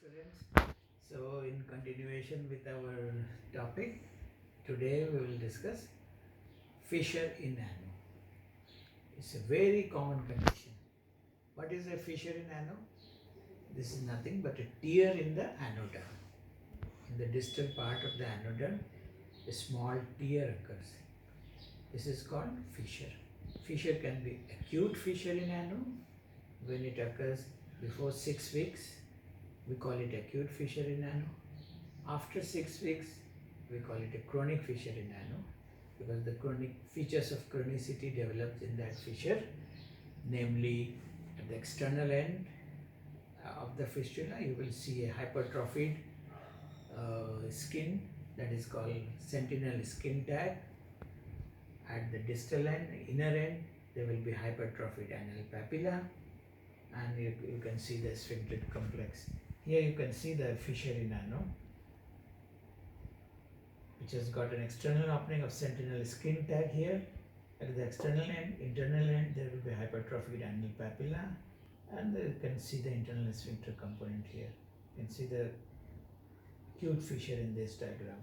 students. So in continuation with our topic, today we will discuss fissure in ano. It's a very common condition. What is a fissure in ano? This is nothing but a tear in the anoderm. In the distal part of the anoderm, a small tear occurs. This is called fissure. Fissure can be acute fissure in ano when it occurs before 6 weeks. We call it acute fissure in ano. After 6 weeks, we call it a chronic fissure in ano because the chronic features of chronicity develops in that fissure, namely at the external end of the fistula, you will see a hypertrophied skin that is called sentinel skin tag. At the distal end, inner end, there will be hypertrophied anal papilla, and you can see the sphincter complex. Here you can see the fissure in ano, which has got an external opening of sentinel skin tag here. At the external end, internal end, there will be hypertrophied anal papilla, and you can see the internal sphincter component here. You can see the acute fissure in this diagram.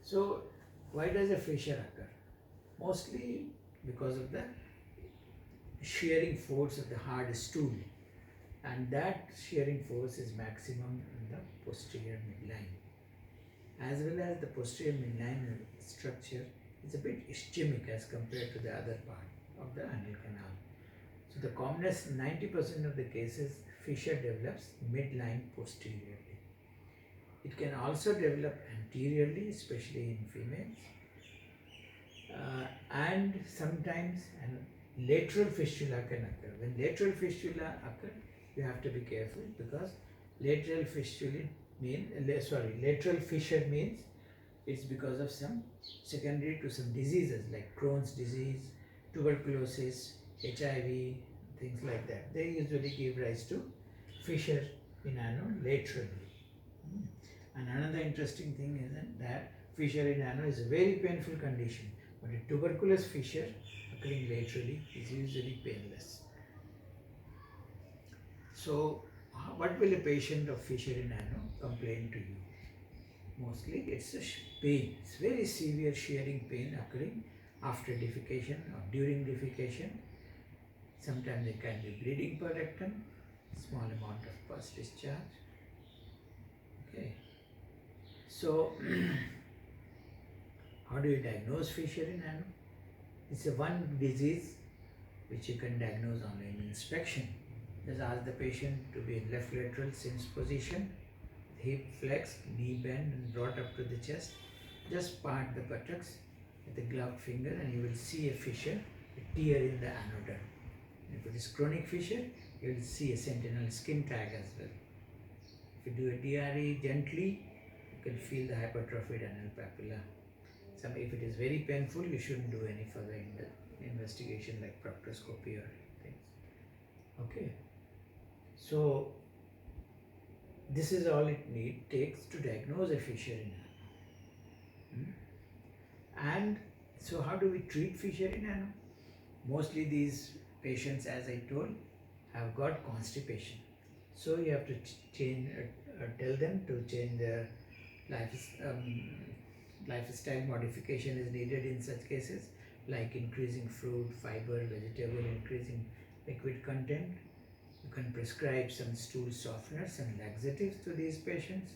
So, why does a fissure occur? Mostly because of the shearing force of the hard stool, and that shearing force is maximum in the posterior midline, as well as the posterior midline structure is a bit ischemic as compared to the other part of the anal canal. So the commonest 90% of the cases, fissure develops midline posteriorly. It can also develop anteriorly, especially in females, and sometimes lateral fistula can occur. When lateral fistula occur, you have to be careful because lateral fissure means it's because of some secondary to some diseases like Crohn's disease, tuberculosis, HIV, things like that. They usually give rise to fissure in ano laterally. And another interesting thing is that fissure in ano is a very painful condition, but a tuberculous fissure occurring laterally is usually painless. So, what will a patient of fissure in ano complain to you? Mostly it's a pain. It's very severe shearing pain occurring after defecation or during defecation. Sometimes there can be bleeding per rectum, small amount of pus discharge. Okay. So, how do you diagnose fissure in ano? It's a one disease which you can diagnose only in inspection. Just ask the patient to be in left lateral Sims position, hip flexed, knee bent and brought up to the chest. Just part the buttocks with a gloved finger and you will see a fissure, a tear in the anoderm. If it is chronic fissure, you will see a sentinel skin tag as well. If you do a DRE gently, you can feel the hypertrophied anal papilla. If it is very painful, you shouldn't do any further investigation like proctoscopy or things. Okay. So, this is all it takes to diagnose a fissure in ano. And so, how do we treat fissure in ano? Mostly these patients, as I told, have got constipation. So, you have to tell them to change their lifestyle modification is needed in such cases, like increasing fruit, fiber, vegetable, increasing liquid content. You can prescribe some stool softeners and laxatives to these patients.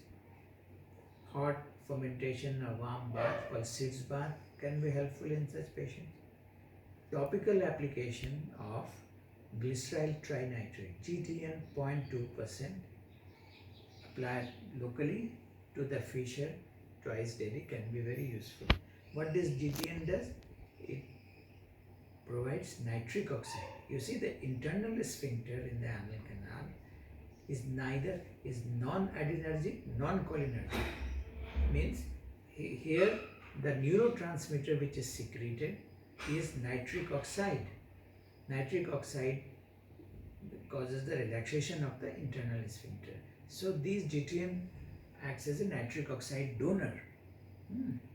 Hot fermentation or warm bath called sitz bath can be helpful in such patients. Topical application of glyceryl trinitrate, GTN 0.2%, applied locally to the fissure twice daily can be very useful. What this GTN does? It provides nitric oxide. You see, the internal sphincter in the anal canal is non-adrenergic, non-cholinergic. Means here the neurotransmitter which is secreted is nitric oxide. Nitric oxide causes the relaxation of the internal sphincter. So these GTN acts as a nitric oxide donor,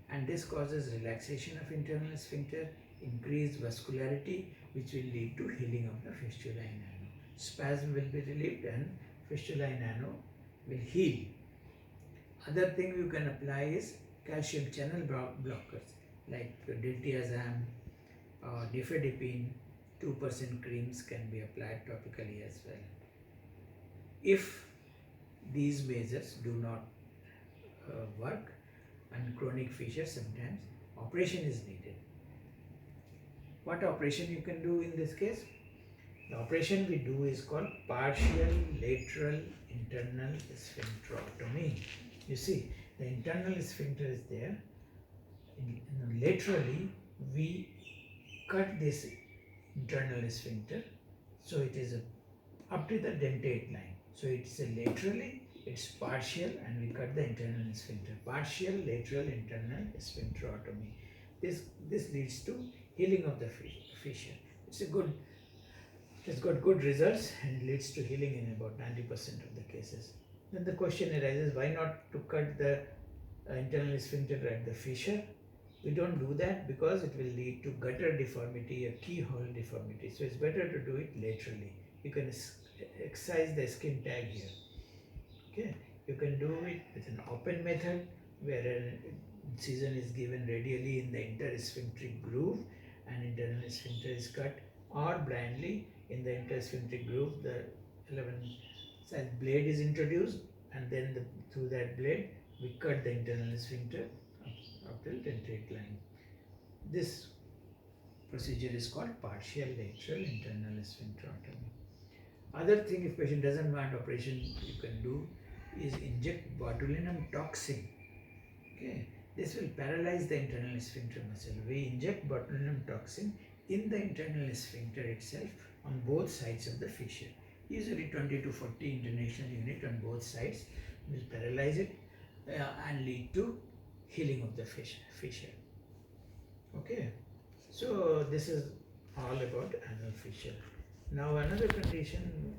and this causes relaxation of internal sphincter, increased vascularity, which will lead to healing of the fistula in ano. Spasm will be relieved and fistula in ano will heal. Other thing you can apply is calcium channel blockers like diltiazem or difedipine. 2% creams can be applied topically as well. If these measures do not work and chronic fissure, sometimes operation is needed. What operation you can do in this case? The operation we do is called partial lateral internal sphincterotomy. You see, the internal sphincter is there. Laterally, we cut this internal sphincter, so it is up to the dentate line. So it's laterally, it's partial, and we cut the internal sphincter. Partial lateral internal sphincterotomy. This leads to healing of the fissure. It's got good results and leads to healing in about 90% of the cases. Then the question arises, why not to cut the internal sphincter at the fissure? We don't do that because it will lead to gutter deformity, a keyhole deformity. So it's better to do it laterally. You can excise the skin tag here. Okay, you can do it with an open method where an incision is given radially in the intersphincteric groove and internal sphincter is cut, or blindly in the intersphincteric groove the 11 size blade is introduced, and then through that blade we cut the internal sphincter up till dentate line. This procedure is called partial lateral internal sphincterotomy. Other thing, if patient doesn't want operation, you can do is inject botulinum toxin. Okay, this will paralyze the internal sphincter muscle. We inject botulinum toxin in the internal sphincter itself on both sides of the fissure. Usually 20 to 40 international unit on both sides will paralyze it and lead to healing of the fissure. Okay, so this is all about anal fissure. Now another condition,